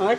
8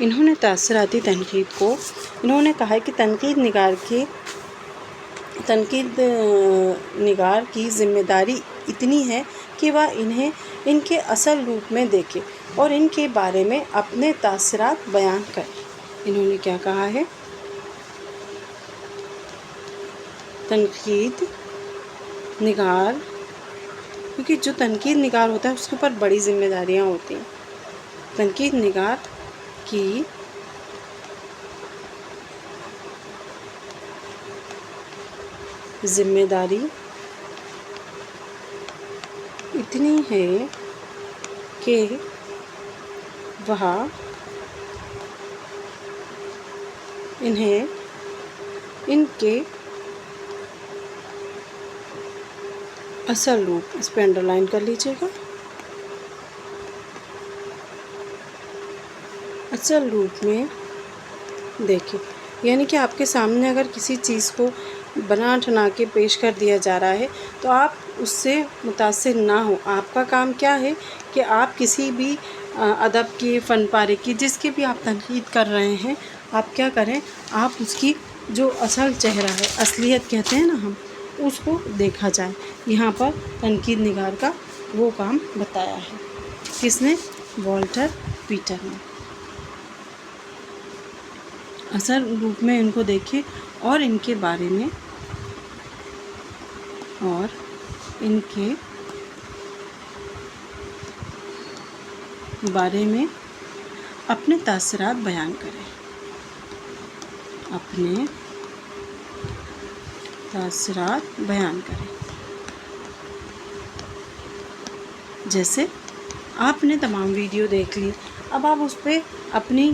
انہوں نے تاثراتی تنقید کو انہوں نے کہا ہے کہ تنقید نگار کی ذمہ داری اتنی ہے کہ وہ انہیں ان کے اصل روپ میں دیکھے اور ان کے بارے میں اپنے تاثرات بیان کرے۔ انہوں نے کیا کہا ہے؟ تنقید نگار، کیونکہ جو تنقید نگار ہوتا ہے اس کے اوپر بڑی ذمہ داریاں ہوتی ہیں۔ تنقید نگار کی ذمہ داری اتنی ہے کہ وہ انہیں ان کے اصل روپ، اس پہ انڈر لائن کر لیجیے گا، اصل روپ میں دیکھیں۔ یعنی کہ آپ کے سامنے اگر کسی چیز کو بنا ٹھنا کے پیش کر دیا جا رہا ہے تو آپ اس سے متاثر نہ ہوں۔ آپ کا کام کیا ہے کہ آپ کسی بھی ادب کی، فن پارے کی، جس کی بھی آپ تنقید کر رہے ہیں، آپ کیا کریں، آپ اس کی جو اصل چہرہ ہے، اصلیت کہتے ہیں نا ہم، اس کو دیکھا جائے۔ یہاں پر تنقید نگار کا وہ کام بتایا ہے۔ کس نے؟ والٹر پیٹر نے۔ اصل روپ میں ان کو دیکھیں اور ان کے بارے میں اپنے تاثرات بیان کریں، اپنے تاثرات بیان کریں۔ جیسے آپ نے تمام ویڈیو دیکھ لی، اب آپ اس پہ اپنی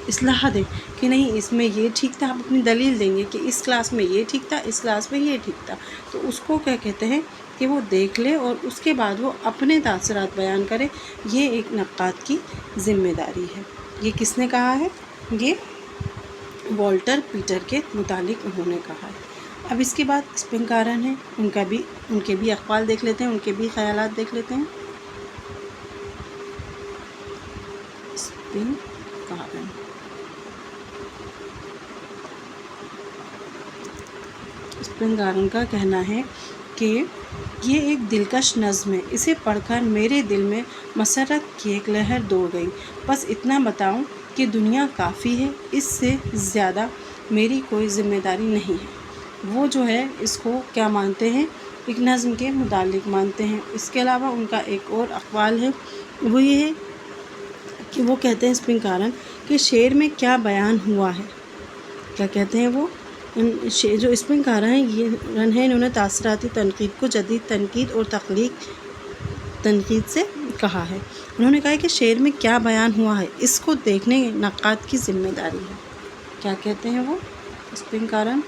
اصلاح دیں کہ نہیں اس میں یہ ٹھیک تھا۔ آپ اپنی دلیل دیں گے کہ اس کلاس میں یہ ٹھیک تھا، اس کلاس میں یہ ٹھیک تھا، تو اس کو کیا کہتے ہیں کہ وہ دیکھ لے اور اس کے بعد وہ اپنے تاثرات بیان کرے۔ یہ ایک نقاد کی ذمہ داری ہے۔ یہ کس نے کہا ہے؟ یہ والٹر پیٹر کے متعلق انہوں نے کہا ہے۔ اب اس کے بعد اسپنکارن ہیں، ان کے بھی اقوال دیکھ لیتے ہیں، ان کے بھی خیالات دیکھ لیتے ہیں۔ اسپنکارن کا کہنا ہے کہ یہ ایک دلکش نظم ہے، اسے پڑھ کر میرے دل میں مسرت کی ایک لہر دوڑ گئی۔ بس اتنا بتاؤں کہ دنیا کافی ہے، اس سے زیادہ میری کوئی ذمہ داری نہیں ہے۔ وہ جو ہے اس کو کیا مانتے ہیں؟ ایک نظم کے متعلق مانتے ہیں۔ اس کے علاوہ ان کا ایک اور اقوال ہے، وہ یہ ہے کہ وہ کہتے ہیں اسپنکارن کہ شعر میں کیا بیان ہوا ہے۔ کیا کہتے ہیں وہ؟ جو اسپنکارن ہیں، انہوں نے تاثراتی تنقید کو جدید تنقید اور تخلیق تنقید سے کہا ہے۔ انہوں نے کہا ہے کہ شعر میں کیا بیان ہوا ہے، اس کو دیکھنے نقاد کی ذمہ داری ہے۔ کیا کہتے ہیں وہ اسپنکارن؟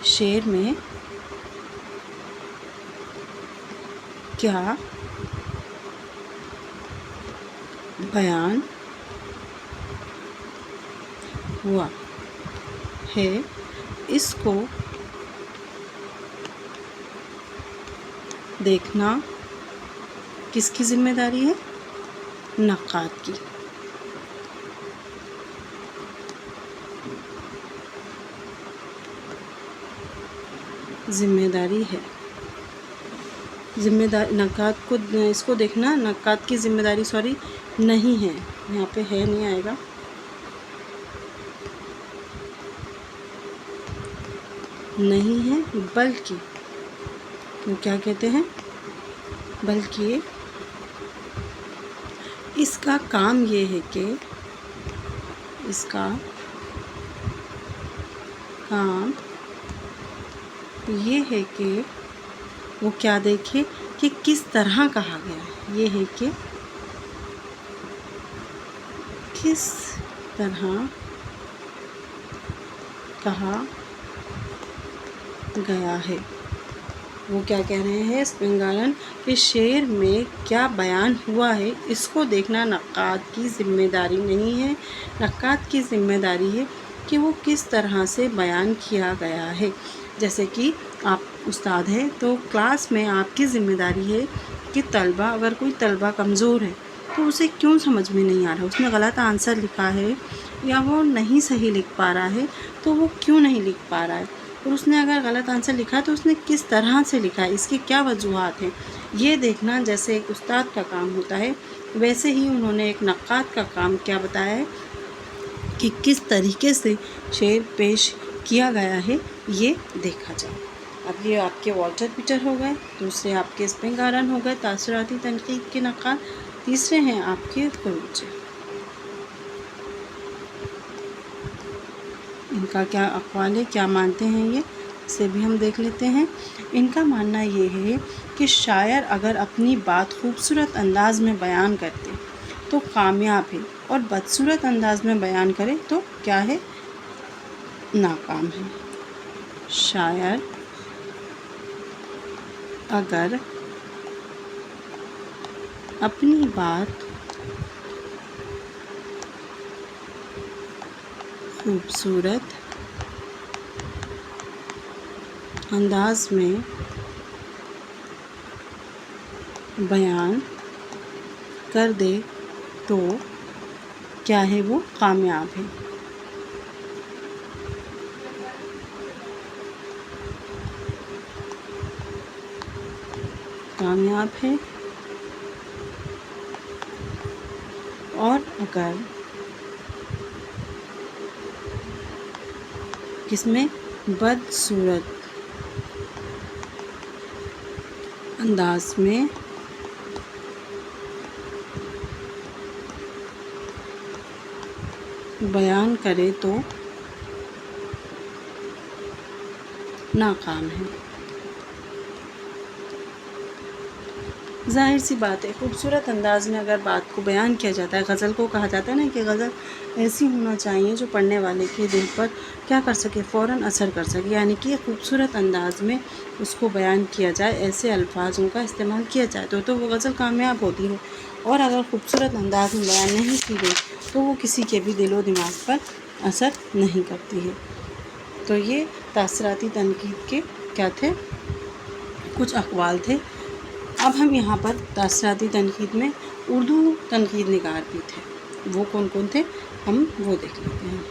شعر میں کیا بیان ہوا ہے، اس کو دیکھنا کس کی ذمہ داری ہے؟ نقاد کی۔ ذمہ داری ہے، نقاد کو اس کو دیکھنا نقاد کی ذمہ داری نہیں ہے، یہاں پہ ہے نہیں آئے گا، نہیں ہے، بلکہ وہ کیا کہتے ہیں؟ بلکہ اس کا کام یہ ہے کہ اس کا کام یہ ہے کہ وہ کیا دیکھے کہ کس طرح کہا گیا ہے۔ یہ ہے کہ کس طرح کہا گیا ہے۔ وہ کیا کہہ رہے ہیں اسپنکارن کہ شعر میں کیا بیان ہوا ہے، اس کو دیکھنا نقاد کی ذمہ داری نہیں ہے۔ نقاد کی ذمہ داری ہے کہ وہ کس طرح سے بیان کیا گیا ہے۔ جیسے کہ آپ استاد ہیں تو کلاس میں آپ کی ذمہ داری ہے کہ اگر کوئی طلبہ کمزور ہے تو اسے کیوں سمجھ میں نہیں آ رہا، اس نے غلط آنسر لکھا ہے یا وہ نہیں صحیح لکھ پا رہا ہے، تو وہ کیوں نہیں لکھ پا رہا ہے، اور اس نے اگر غلط آنسر لکھا ہے تو اس نے کس طرح سے لکھا ہے، اس کی کیا وجوہات ہیں، یہ دیکھنا جیسے ایک استاد کا کام ہوتا ہے، ویسے ہی انہوں نے ایک نقاد کا کام کیا بتایا ہے کہ کس طریقے سے شعر پیش کیا گیا ہے یہ دیکھا جائے۔ اب یہ آپ کے والٹر پیٹر ہو گئے، دوسرے آپ کے اسپنگ آرن ہو گئے تاثراتی تنقید کے نقاد، تیسرے ہیں آپ کے خروج۔ ان کا کیا اقوال ہے، کیا مانتے ہیں یہ، اسے بھی ہم دیکھ لیتے ہیں۔ ان کا ماننا یہ ہے کہ شاعر اگر اپنی بات خوبصورت انداز میں بیان کرتے تو کامیاب ہے، اور بدصورت انداز میں بیان کرے تو کیا ہے، ناکام ہے۔ شاعر اگر اپنی بات خوبصورت انداز میں بیان کر دے تو کیا ہے، وہ کامیاب ہے۔ کامیاب ہے، اور اگر کس میں بدصورت انداز میں بیان کرے تو ناکام ہے۔ ظاہر سی بات ہے، خوبصورت انداز میں اگر بات کو بیان کیا جاتا ہے، غزل کو کہا جاتا ہے نا کہ غزل ایسی ہونا چاہیے جو پڑھنے والے کے دل پر کیا کر سکے، فوراً اثر کر سکے، یعنی کہ خوبصورت انداز میں اس کو بیان کیا جائے، ایسے الفاظوں کا استعمال کیا جائے تو وہ غزل کامیاب ہوتی ہے، اور اگر خوبصورت انداز میں بیان نہیں کی گئی تو وہ کسی کے بھی دل و دماغ پر اثر نہیں کرتی ہے۔ تو یہ تاثراتی تنقید کے کیا تھے، کچھ اقوال تھے۔ اب ہم یہاں پر تاثراتی تنقید میں اردو تنقید نگار بھی تھے، وہ کون کون تھے ہم وہ دیکھ لیتے ہیں،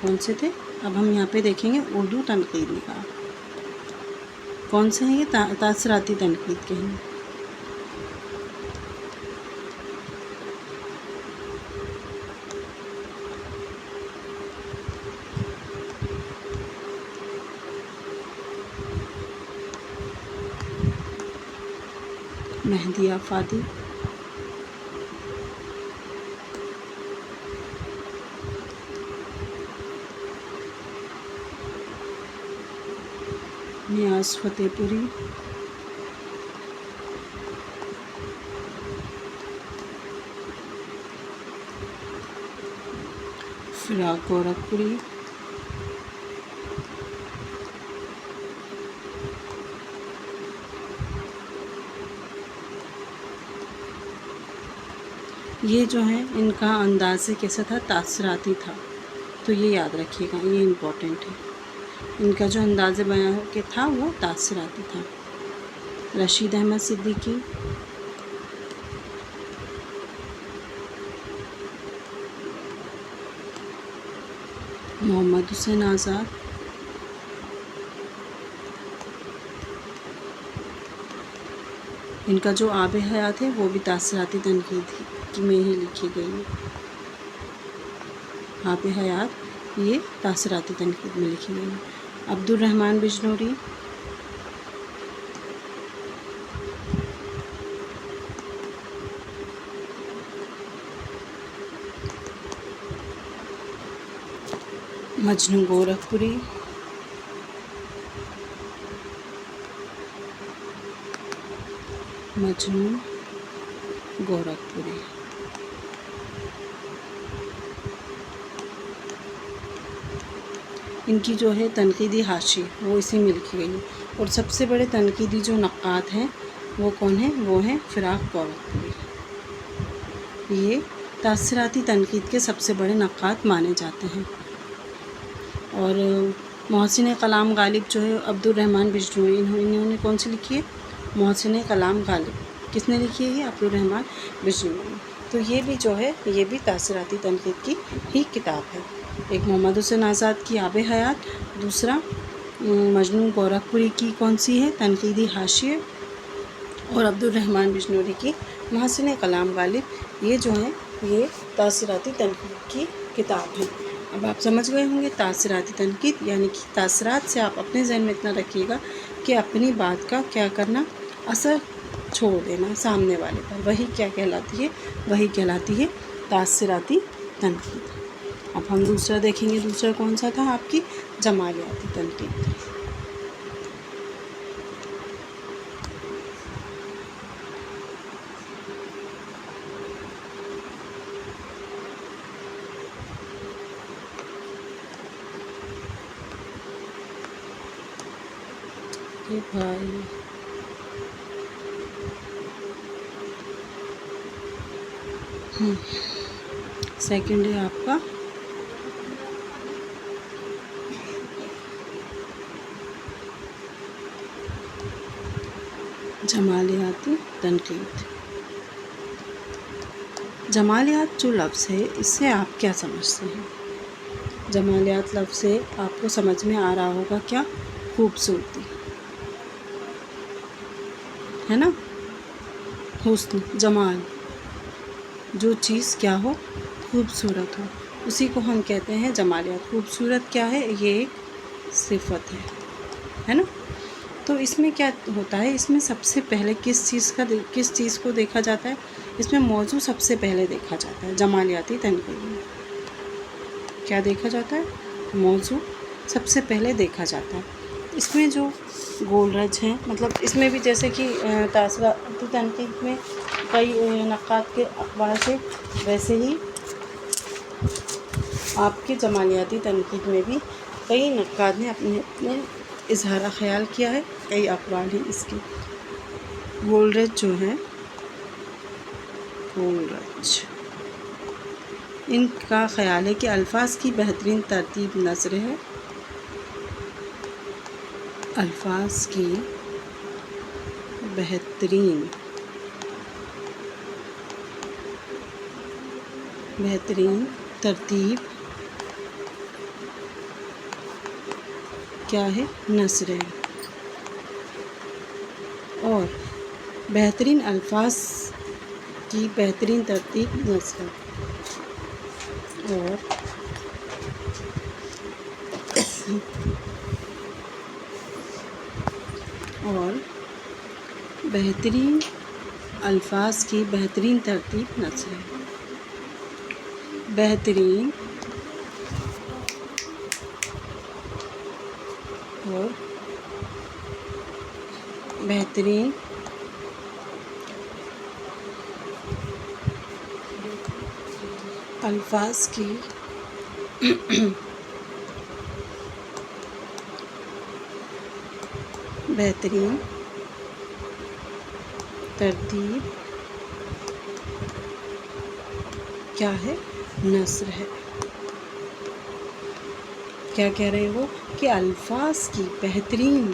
کون سے تھے۔ اب ہم یہاں پہ دیکھیں گے اردو تنقید نگار کون سے ہیں، یہ تاثراتی تنقید کے ہیں۔ مہدی آفاقی، نیاز فتح پوری، فراق گورکھپوری، یہ جو ہیں ان کا انداز کیسا تھا، تاثراتی تھا، تو یہ یاد رکھیے گا، یہ امپورٹنٹ ہے، ان کا جو انداز بیان کے تھا وہ تاثراتی تھا۔ رشید احمد صدیقی، محمد حسین آزاد، ان کا جو آب حیات ہے وہ بھی تاثراتی تنقید میں ہی لکھی گئی ہے۔ آب حیات یہ تاثراتی تنقید میں لکھی گئی ہے۔ عبد الرحمن بجنوری، مجنوں گورکھپوری، مجنوں گورکھپوری، ان کی جو ہے تنقیدی حاشیے وہ اسی میں لکھی گئی ہے، اور سب سے بڑے تنقیدی جو نقاد ہیں وہ کون ہیں، وہ ہیں فراق گورکھپوری، یہ تاثراتی تنقید کے سب سے بڑے نقاد مانے جاتے ہیں۔ اور محسن کلام غالب جو ہے عبد الرحمن بجنوری، انہوں نے کون سی لکھی ہے، محسن کلام غالب، کس نے لکھی ہے؟ یہ عبدالرحمن بجنوری نے۔ تو یہ بھی جو ہے یہ بھی تاثراتی تنقید کی ہی کتاب ہے۔ ایک محمد حسین آزاد کی آب حیات، دوسرا مجنوں گورکھپوری کی کون سی ہے؟ تنقیدی حاشیے، اور عبدالرحمن بجنوری کی محسن کلام غالب، یہ جو ہیں یہ تاثراتی تنقید کی کتاب ہے۔ اب آپ سمجھ گئے ہوں گے تاثراتی تنقید یعنی کہ تاثرات سے آپ اپنے ذہن میں اتنا رکھیے گا کہ اپنی بات کا کیا کرنا، اثر چھوڑ دینا سامنے والے پر، وہی کیا کہلاتی ہے؟ وہی کہلاتی ہے تاثراتی تنقید۔ اب ہم دوسرا دیکھیں گے، دوسرا کون سا تھا آپ کی؟ جمالیاتی تنقید۔ بھائی سیکنڈ ہے آپ کا جمالیاتی تنقید۔ جمالیات جو لفظ ہے اس سے آپ کیا سمجھتے ہیں؟ جمالیات لفظ سے آپ کو سمجھ میں آ رہا ہوگا کیا؟ خوبصورتی، ہے نا؟ حسن، جمال، جو چیز کیا ہو؟ خوبصورت ہو، اسی کو ہم کہتے ہیں جمالیات۔ خوبصورت کیا ہے؟ یہ ایک صفت ہے نا؟ تو اس میں کیا ہوتا ہے؟ اس میں سب سے پہلے کس چیز کو دیکھا جاتا ہے؟ اس میں موضوع سب سے پہلے دیکھا جاتا ہے جمالیاتی تنقید میں۔ کیا دیکھا جاتا ہے؟ موضوع سب سے پہلے دیکھا جاتا ہے۔ اس میں جو گول رج ہیں، مطلب اس میں بھی جیسے کہ تاثراتی تنقید میں کئی نقاد کے اخبار سے، ویسے ہی آپ کے جمالیاتی تنقید میں بھی کئی نقاد نے اپنے اظہار خیال کیا ہے، کئی اقوال ہیں اس کے۔ گول رج جو ہے، گول رج، ان کا خیال ہے کہ الفاظ کی بہترین ترتیب نثر ہے۔ الفاظ کی بہترین ترتیب کیا ہے؟ نثر ہے، اور بہترین الفاظ کی بہترین ترتیب نثر ہے، اور بہترین الفاظ کی بہترین ترتیب نثر ہے۔ بہترین اور بہترین الفاظ کی بہترین ترتیب کیا ہے؟ نثر ہے۔ کیا کہہ رہے ہو؟ کہ الفاظ کی بہترین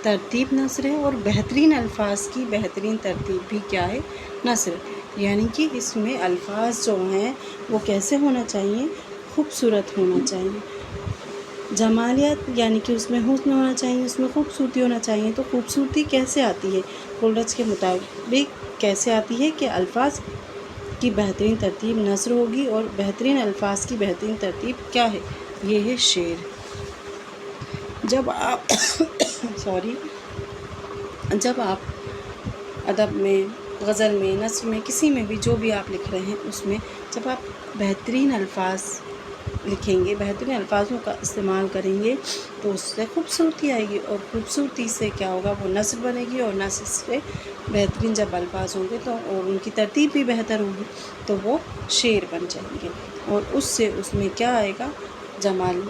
ترتیب نثر ہے، اور بہترین الفاظ کی بہترین ترتیب بھی کیا ہے؟ نثر ہے۔ یعنی کہ اس میں الفاظ جو ہیں وہ کیسے ہونا چاہیے؟ خوبصورت ہونا چاہیے۔ جمالیات یعنی کہ اس میں حسن ہونا چاہیے، اس میں خوبصورتی ہونا چاہیے۔ تو خوبصورتی کیسے آتی ہے؟ گول رج کے مطابق کیسے آتی ہے؟ کہ الفاظ کی بہترین ترتیب نثر ہوگی، اور بہترین الفاظ کی بہترین ترتیب کیا ہے؟ یہ ہے شعر۔ جب آپ جب آپ ادب میں، غزل میں، نثر میں، کسی میں بھی جو بھی آپ لکھ رہے ہیں، اس میں جب آپ بہترین الفاظ لکھیں گے، بہترین الفاظوں کا استعمال کریں گے، تو اس سے خوبصورتی آئے گی، اور خوبصورتی سے کیا ہوگا؟ وہ نثر بنے گی، اور نثر سے بہترین جب الفاظ ہوں گے تو اور ان کی ترتیب بھی بہتر ہوگی تو وہ شعر بن جائیں گے، اور اس سے اس میں کیا آئے گا؟ جمال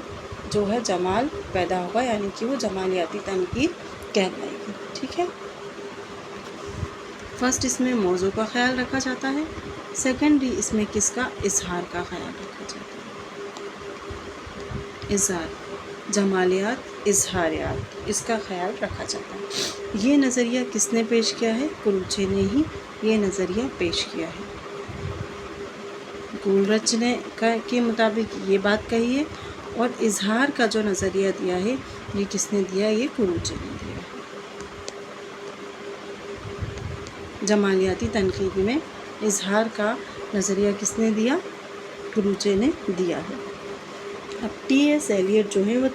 جو ہے جمال پیدا ہوگا، یعنی کہ وہ جمالیاتی تنقید کہلائے گی۔ ٹھیک ہے؟ فرسٹ اس میں موضوع کا خیال رکھا جاتا ہے، سیکنڈری اس میں کس کا؟ اظہار کا خیال رکھا جاتا ہے۔ اظہار، جمالیات، اظہاریات، اس کا خیال رکھا جاتا ہے۔ یہ نظریہ کس نے پیش کیا ہے؟ کروچے نے ہی یہ نظریہ پیش کیا ہے۔ گولرچ نے کے مطابق یہ بات کہی ہے، اور اظہار کا جو نظریہ دیا ہے یہ کس نے دیا؟ یہ کروچے نے دیا ہے۔ جمالیاتی تنقید میں اظہار کا نظریہ کس نے دیا؟ کروچے نے دیا ہے۔ اب ٹی ایس ایلیٹ جو ہے وہ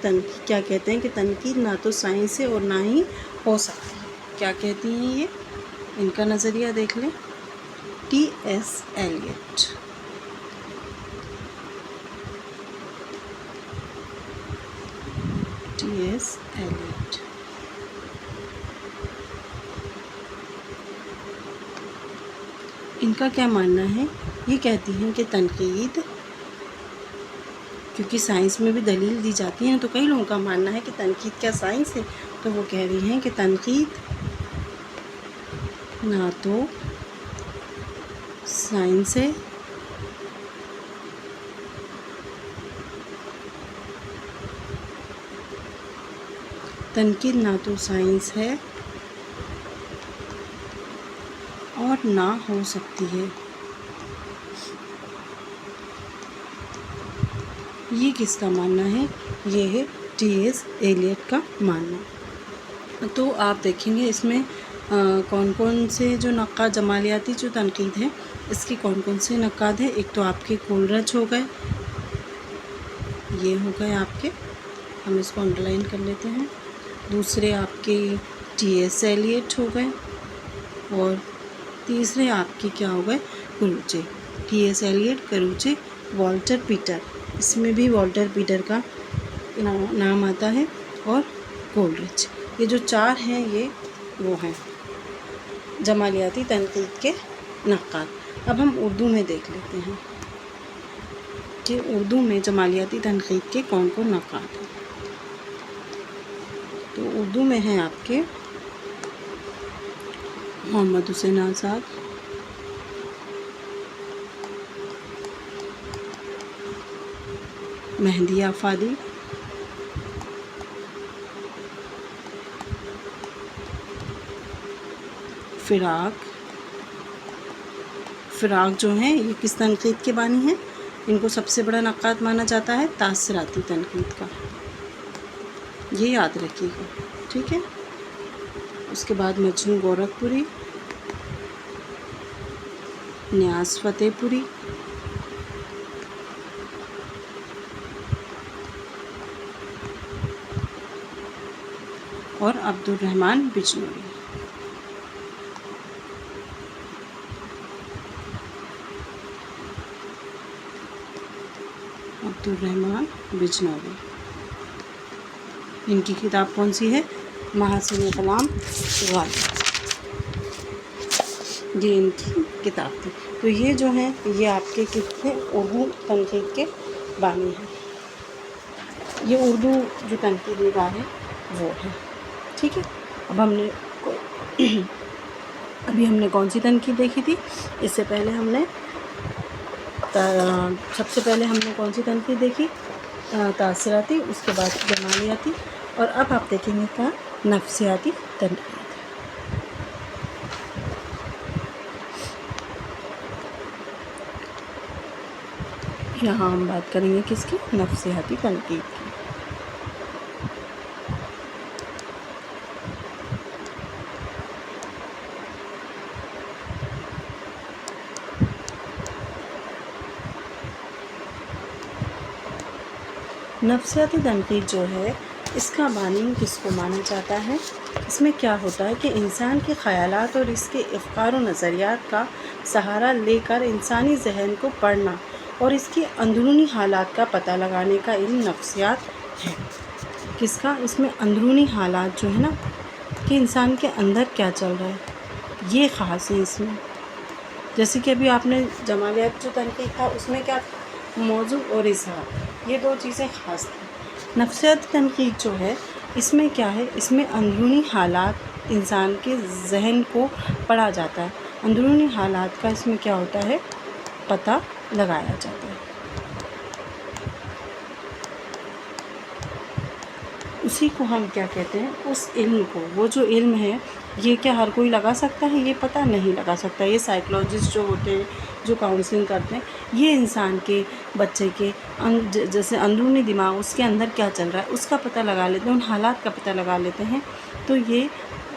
کیا کہتے ہیں کہ تنقید نہ تو سائنس ہے اور نہ ہی ہو سکتی ہے۔ کیا کہتی ہیں یہ؟ ان کا نظریہ دیکھ لیں۔ T S Eliot, T S Eliot ان کا کیا ماننا ہے؟ یہ کہتی ہیں کہ تنقید، کیونکہ سائنس میں بھی دلیل دی جاتی ہے تو کئی لوگوں کا ماننا ہے کہ تنقید کیا سائنس ہے، تو وہ کہہ رہی ہیں کہ تنقید نہ تو سائنس ہے اور نہ ہو سکتی ہے۔ یہ کس کا ماننا ہے؟ یہ ہے ٹی ایس ایلیٹ کا ماننا۔ تو آپ دیکھیں گے اس میں کون کون سے جو نقاد، جمالیاتی جو تنقید ہے اس کی کون کون سے نقاد ہیں۔ ایک تو آپ کے کولرچ ہو گئے، یہ ہو گئے آپ کے، ہم اس کو انڈر لائن کر لیتے ہیں۔ دوسرے آپ کے ٹی ایس ایلیٹ ہو گئے، اور تیسرے آپ کے کیا ہو گئے؟ Croce. T S Eliot, Croce, Walter Pater, اس میں بھی والٹر پیٹر کا نام آتا ہے، اور کولرچ۔ یہ جو چار ہیں یہ وہ ہیں جمالیاتی تنقید کے نقاد۔ اب ہم اردو میں دیکھ لیتے ہیں کہ اردو میں جمالیاتی تنقید کے کون کون نقاد ہیں۔ تو اردو میں ہیں آپ کے محمد حسین آزاد، مہدی آفادی، فراق جو ہیں یہ کس تنقید کے بانی ہیں؟ ان کو سب سے بڑا نقاد مانا جاتا ہے تاثراتی تنقید کا، یہ یاد رکھیے گا، ٹھیک ہے۔ اس کے بعد مجنو گورکھپوری، نیاز فتح پوری، اور عبد الرحمن بجنوری۔ عبد الرحمن بجنوری، ان کی کتاب کون سی ہے؟ محاسن کلام غالب، یہ ان کی کتاب تھی۔ تو یہ جو ہیں یہ آپ کے کتنے اردو تنقید کے بانی ہیں، یہ اردو جو تنقیدی راہ ہے وہ ہے، ٹھیک ہے۔ اب ہم نے کون سی تنقید دیکھی تھی؟ اس سے پہلے سب سے پہلے ہم نے کون سی تنقید دیکھی؟ تاثراتی، اس کے بعد جمالیاتی، اور اب آپ دیکھیں گے کیا؟ نفسیاتی تنقید۔ یہاں ہم بات کریں گے کس کی؟ نفسیاتی تنقید کی۔ نفسیاتی تنقید جو ہے اس کا بانی کس کو مانا جاتا ہے؟ اس میں کیا ہوتا ہے کہ انسان کے خیالات اور اس کے افکار و نظریات کا سہارا لے کر انسانی ذہن کو پڑھنا اور اس کی اندرونی حالات کا پتہ لگانے کا علم نفسیات ہے۔ کس کا؟ اس میں اندرونی حالات جو ہے نا کہ انسان کے اندر کیا چل رہا ہے یہ خاص ہے اس میں۔ جیسے کہ ابھی آپ نے جمالیات جو تنقید تھا اس میں کیا موضوع اور اظہار، یہ دو چیزیں خاص تھیں۔ نفسیاتی تنقید جو ہے اس میں کیا ہے؟ اس میں اندرونی حالات انسان کے ذہن کو پڑھا جاتا ہے، اندرونی حالات کا اس میں کیا ہوتا ہے؟ پتہ لگایا جاتا ہے۔ اسی کو ہم کیا کہتے ہیں؟ اس علم کو، وہ جو علم ہے یہ کیا ہر کوئی لگا سکتا ہے؟ یہ پتہ نہیں لگا سکتا. یہ سائیکولوجسٹ جو ہوتے ہیں، جو کاؤنسلنگ کرتے ہیں، یہ انسان کے بچے کے جیسے اندرونی دماغ اس کے اندر کیا چل رہا ہے اس کا پتہ لگا لیتے ہیں، ان حالات کا پتہ لگا لیتے ہیں. تو یہ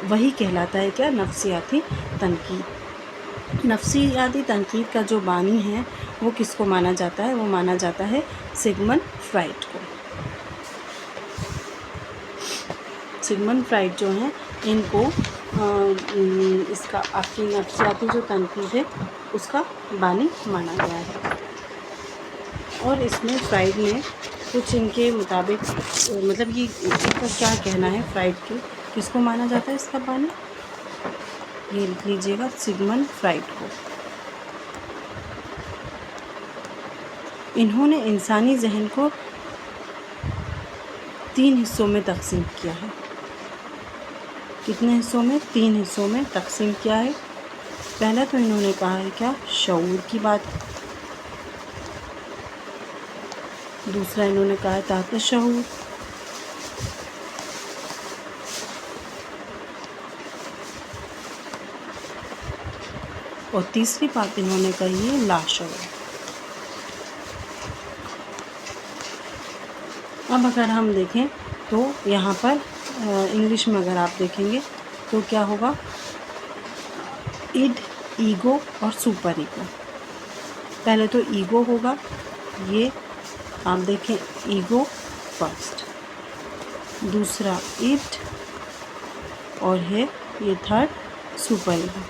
وہی کہلاتا ہے کیا؟ نفسیاتی تنقید. نفسیاتی تنقید کا جو بانی ہے وہ کس کو مانا جاتا ہے؟ وہ مانا جاتا ہے سگمنڈ فرائڈ کو. سگمنڈ فرائڈ جو ہیں ان کو اس کا آپ کی نفسیاتی جو تنقید ہے اس کا بانی مانا گیا ہے. اور اس میں فرائڈ نے کچھ ان کے مطابق مطلب یہ ان کا کیا کہنا ہے فرائڈ کے، کس کو مانا جاتا ہے اس کا بانی؟ یہ لکھ لیجیے گا، سگمنڈ فرائڈ کو. انہوں نے انسانی ذہن کو 3 حصوں میں تقسیم کیا ہے. کتنے حصوں میں؟ 3 حصوں میں تقسیم کیا ہے. پہلا تو انہوں نے کہا ہے کیا؟ شعور کی بات. دوسرا انہوں نے کہا ہے تحت شعور. اور تیسری بات انہوں نے کہی ہے لاشعور. اب اگر ہم دیکھیں تو یہاں پر انگلش میں اگر آپ دیکھیں گے تو کیا ہوگا؟ اڈ، ایگو اور سپر ایگو. پہلے تو ایگو ہوگا، یہ آپ دیکھیں ایگو فرسٹ، دوسرا اڈ، اور ہے یہ third super ego.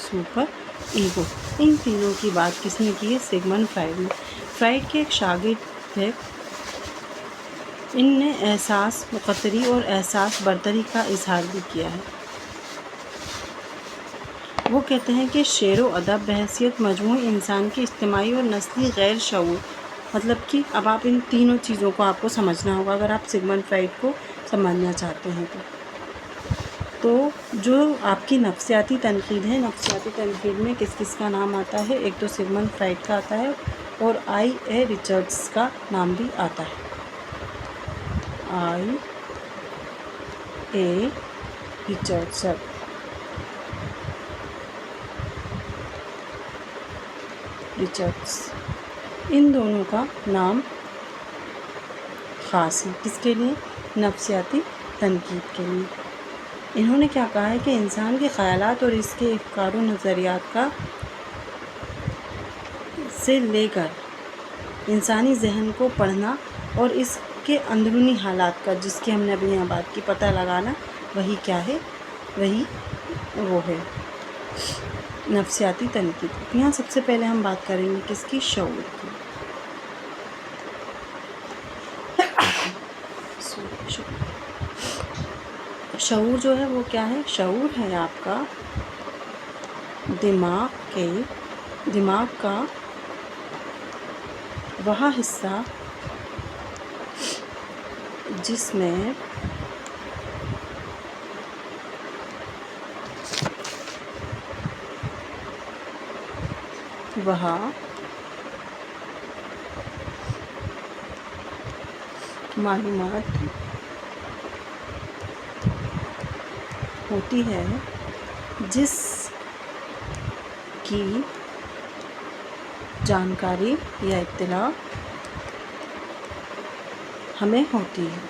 Super ego, ان تینوں کی بات کس نے کی ہے؟ سگمنڈ فرائڈ نے. فرائڈ کے ایک شاگرد تھے، ان نے احساس مقتری اور احساس برتری کا اظہار بھی کیا ہے. وہ کہتے ہیں کہ شعر و ادب بحیثیت مجموعی انسان کے اجتماعی اور نسلی غیر شعور، مطلب کہ اب آپ ان تینوں چیزوں کو آپ کو سمجھنا ہوگا اگر آپ سگمنڈ فرائڈ کو سمجھنا چاہتے ہیں تو جو آپ کی نفسیاتی تنقید ہے، نفسیاتی تنقید میں کس کس کا نام آتا ہے؟ ایک تو سگمنڈ فرائڈ کا آتا ہے اور آئی اے ریچرڈس کا نام بھی آتا ہے. آئی اے ریچرڈس، ان دونوں کا نام خاص ہے. کس کے لیے؟ نفسیاتی تنقید کے لیے. انہوں نے کیا کہا ہے کہ انسان کے خیالات اور اس کے افکار و نظریات کا سے لے کر انسانی ذہن کو پڑھنا اور اس کے اندرونی حالات کا، جس کی ہم نے ابھی یہاں بات کی، پتہ لگانا، وہی کیا ہے؟ وہی وہ ہے نفسیاتی تنقید. یہاں سب سے پہلے ہم بات کریں گے کس کی؟ شعور کی. شعور جو ہے وہ کیا ہے؟ شعور ہے آپ کا دماغ کا وہ حصہ جس میں وہ معلومات ہوتی ہے جس کی جانکاری یا اطلاع ہمیں ہوتی ہے.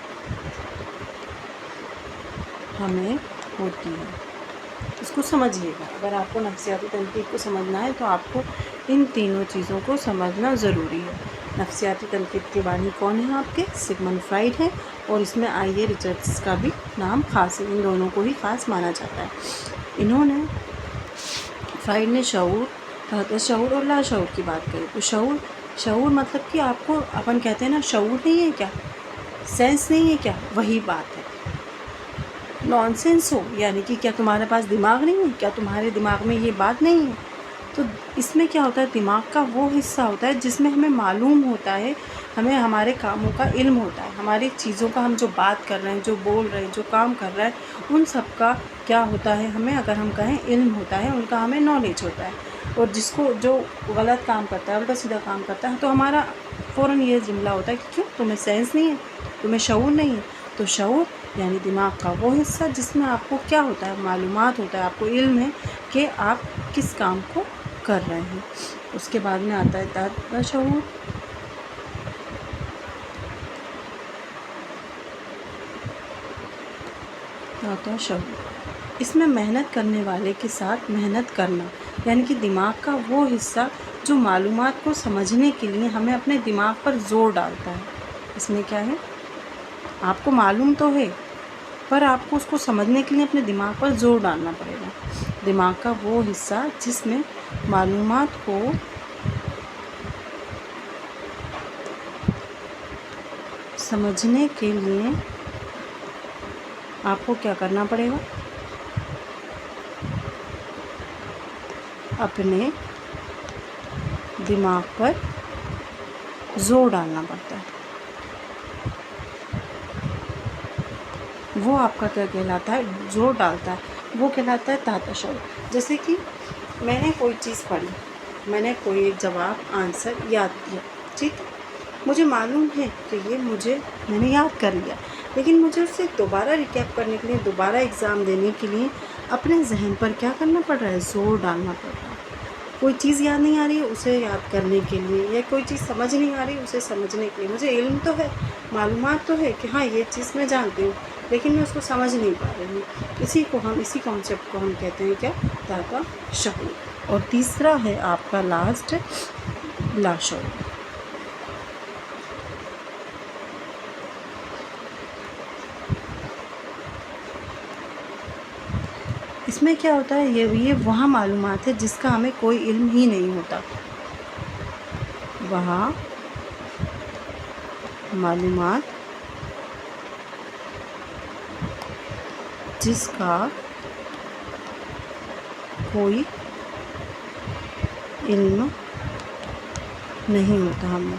اس کو سمجھیے گا. اگر آپ کو نفسیاتی تنقید کو سمجھنا ہے تو آپ کو ان تینوں چیزوں کو سمجھنا ضروری ہے. نفسیاتی تنقید کے بانی کون ہیں آپ کے؟ سگمنڈ فرائڈ ہیں، اور اس میں آئی اے ریچرڈس کا بھی نام خاص ہے. ان دونوں کو ہی خاص مانا جاتا ہے. انہوں نے فرائڈ نے شعور، تحت شعور اور لاشعور کی بات کری. تو شعور مطلب کہ آپ کو اپن کہتے ہیں نا شعور نہیں ہے کیا، سینس نہیں ہے کیا، وہی بات ہے. نان سینس ہو یعنی کہ کیا تمہارے پاس دماغ نہیں ہے؟ کیا تمہارے دماغ میں یہ بات نہیں ہے؟ تو اس میں کیا ہوتا ہے؟ دماغ کا وہ حصہ ہوتا ہے جس میں ہمیں معلوم ہوتا ہے، ہمیں ہمارے کاموں کا علم ہوتا ہے، ہماری چیزوں کا، ہم جو بات کر رہے ہیں، جو بول رہے ہیں، جو کام کر رہے ہیں، ان سب کا کیا ہوتا ہے؟ ہمیں اگر ہم کہیں علم ہوتا ہے، ان کا ہمیں نالج ہوتا ہے. اور جس کو جو غلط کام کرتا ہے، الٹا سیدھا کام کرتا ہے، تو ہمارا فوراً یہ جملہ ہوتا ہے کہ کیوں تمہیں سینس نہیں ہے، تمہیں شعور نہیں ہے. تو شعور یعنی دماغ کا وہ حصہ جس میں آپ کو کیا ہوتا ہے، معلومات ہوتا ہے، آپ کو علم ہے کہ آپ کس کام کو کر رہے ہیں۔ اس کے بعد میں آتا ہے تحت شعور۔ تحت شعور اس میں محنت کرنے والے کے ساتھ محنت کرنا، یعنی کہ دماغ کا وہ حصہ جو معلومات کو سمجھنے کے لیے ہمیں اپنے دماغ پر زور ڈالتا ہے۔ اس میں کیا ہے، آپ کو معلوم تو ہے پر آپ کو اس کو سمجھنے کے لیے اپنے دماغ پر زور ڈالنا پڑے گا۔ دماغ کا وہ حصہ جس میں معلومات کو سمجھنے کے لیے آپ کو کیا کرنا پڑے گا، اپنے دماغ پر زور ڈالنا پڑتا ہے۔ وہ آپ کا کیا کہلاتا ہے، زور ڈالتا ہے، وہ کہلاتا ہے تحت شعور۔ جیسے کہ میں نے کوئی چیز پڑھی، میں نے کوئی ایک جواب آنسر یاد کیا، ٹھیک، مجھے معلوم ہے کہ یہ میں نے یاد کر لیا، لیکن مجھے اسے دوبارہ ریکیپ کرنے کے لیے، دوبارہ ایگزام دینے کے لیے اپنے ذہن پر کیا کرنا پڑ رہا ہے، زور ڈالنا پڑ رہا ہے۔ کوئی چیز یاد نہیں آ رہی ہے اسے یاد کرنے کے لیے، یا کوئی چیز سمجھ نہیں آ رہی اسے سمجھنے کے لیے، مجھے علم تو ہے، معلومات تو ہے کہ ہاں یہ چیز میں جانتی ہوں، لیکن میں اس کو سمجھ نہیں پا رہی ہوں۔ اسی کانسیپٹ کو ہم کہتے ہیں کیا، تحت شعور۔ اور تیسرا ہے آپ کا لاسٹ لاشعور۔ اس میں کیا ہوتا ہے، یہ وہاں معلومات ہے جس کا ہمیں کوئی علم ہی نہیں ہوتا، وہاں معلومات جس کا کوئی علم نہیں ہوتا ہمیں۔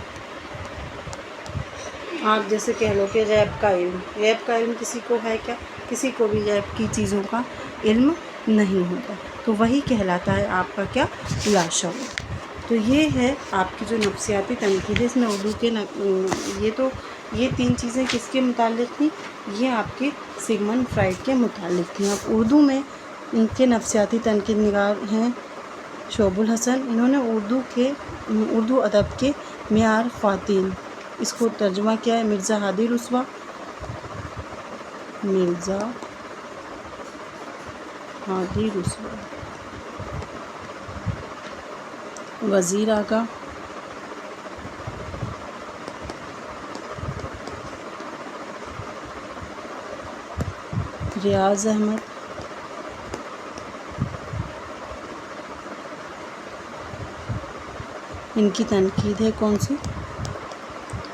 آپ جیسے کہہ لو کہ غیب کا علم کسی کو ہے کیا، کسی کو بھی غیب کی چیزوں کا علم نہیں ہوتا، تو وہی کہلاتا ہے آپ کا کیا، لاشعور۔ تو یہ ہے آپ کی جو نفسیاتی تنقید ہے، اس میں اردو کے یہ 3 چیزیں کس کے متعلق تھیں، یہ آپ کے سگمنڈ فرائڈ کے متعلق تھیں۔ اب اردو میں ان کے نفسیاتی تنقید نگار ہیں شعیب الحسن، انہوں نے اردو ادب کے معیار خواتین، اس کو ترجمہ کیا ہے مرزا ہادی رسوا، وزیر آغا، ریاض احمد، ان کی تنقید ہے کون سی،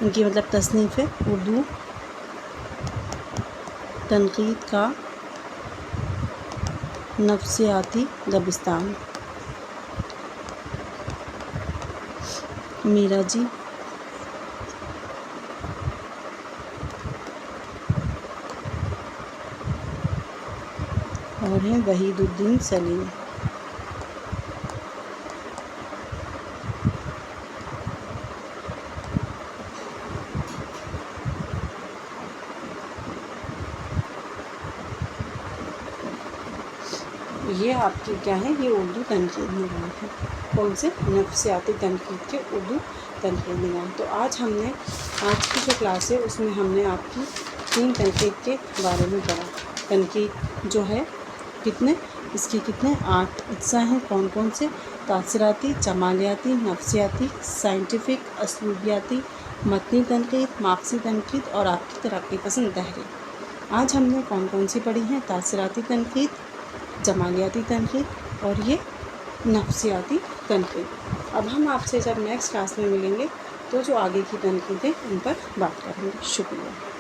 ان کی مطلب تصنیف ہے اردو تنقید کا نفسیاتی دبستان۔ میرا جی، اور ہیں وحید الدین سلیم۔ یہ آپ کی کیا ہے، یہ اردو تنقید نگار ہے، کون سے، نفسیاتی تنقید کے اردو تنقید نگار۔ تو آج کی جو کلاس ہے اس میں ہم نے آپ کی 3 تنقید کے بارے میں پڑھا۔ تنقید جو ہے اس کے کتنے 8 اجزاء ہیں، کون کون سے، تاثراتی، جمالیاتی، نفسیاتی، سائنٹیفک، اسلوبیاتی، متنی تنقید، مارکسی تنقید اور آپ کی ترقی پسند تحریر۔ آج ہم نے کون سی پڑھی ہیں، تاثراتی تنقید، جمالیاتی تنقید اور یہ نفسیاتی تنقید۔ اب ہم آپ سے جب نیکسٹ کلاس میں ملیں گے تو جو آگے کی تنقید ہے ان پر بات کریں گے۔ شکریہ۔